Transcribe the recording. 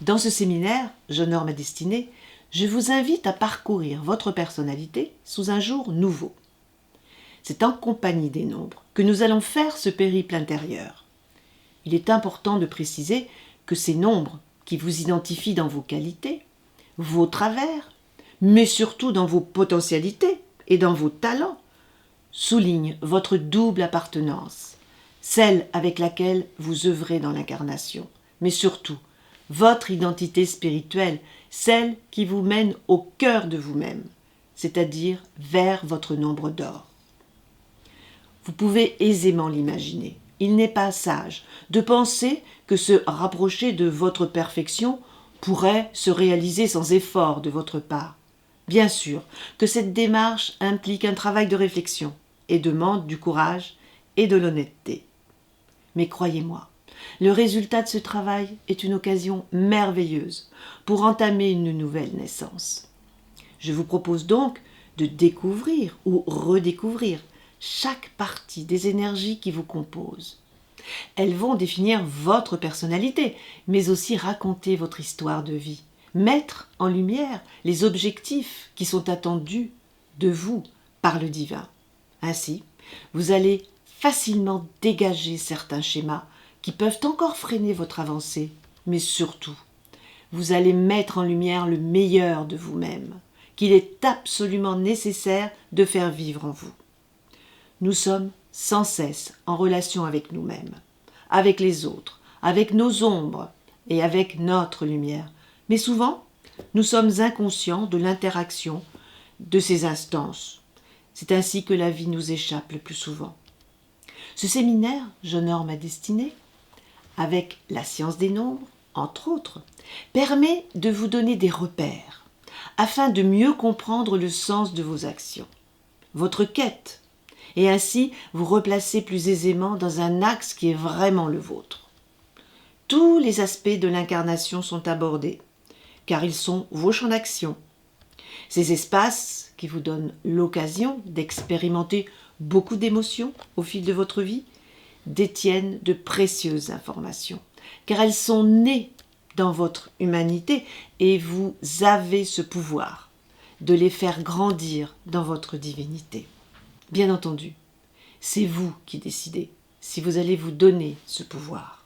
Dans ce séminaire, J'honore ma destinée, je vous invite à parcourir votre personnalité sous un jour nouveau. C'est en compagnie des nombres que nous allons faire ce périple intérieur. Il est important de préciser que ces nombres qui vous identifient dans vos qualités, vos travers, mais surtout dans vos potentialités et dans vos talents, soulignent votre double appartenance, celle avec laquelle vous œuvrez dans l'incarnation, mais surtout votre identité spirituelle, celle qui vous mène au cœur de vous-même, c'est-à-dire vers votre nombre d'or. Vous pouvez aisément l'imaginer. Il n'est pas sage de penser que se rapprocher de votre perfection pourrait se réaliser sans effort de votre part. Bien sûr que cette démarche implique un travail de réflexion et demande du courage et de l'honnêteté. Mais croyez-moi, le résultat de ce travail est une occasion merveilleuse pour entamer une nouvelle naissance. Je vous propose donc de découvrir ou redécouvrir chaque partie des énergies qui vous composent. Elles vont définir votre personnalité, mais aussi raconter votre histoire de vie, mettre en lumière les objectifs qui sont attendus de vous par le divin. Ainsi, vous allez facilement dégager certains schémas qui peuvent encore freiner votre avancée, mais surtout, vous allez mettre en lumière le meilleur de vous-même, qu'il est absolument nécessaire de faire vivre en vous. Nous sommes sans cesse en relation avec nous-mêmes, avec les autres, avec nos ombres et avec notre lumière. Mais souvent, nous sommes inconscients de l'interaction de ces instances. C'est ainsi que la vie nous échappe le plus souvent. Ce séminaire, J'honore ma destinée, avec la science des nombres, entre autres, permet de vous donner des repères afin de mieux comprendre le sens de vos actions, votre quête, et ainsi vous replacer plus aisément dans un axe qui est vraiment le vôtre. Tous les aspects de l'incarnation sont abordés, car ils sont vos champs d'action. Ces espaces qui vous donnent l'occasion d'expérimenter beaucoup d'émotions au fil de votre vie détiennent de précieuses informations, car elles sont nées dans votre humanité et vous avez ce pouvoir de les faire grandir dans votre divinité. Bien entendu, c'est vous qui décidez si vous allez vous donner ce pouvoir.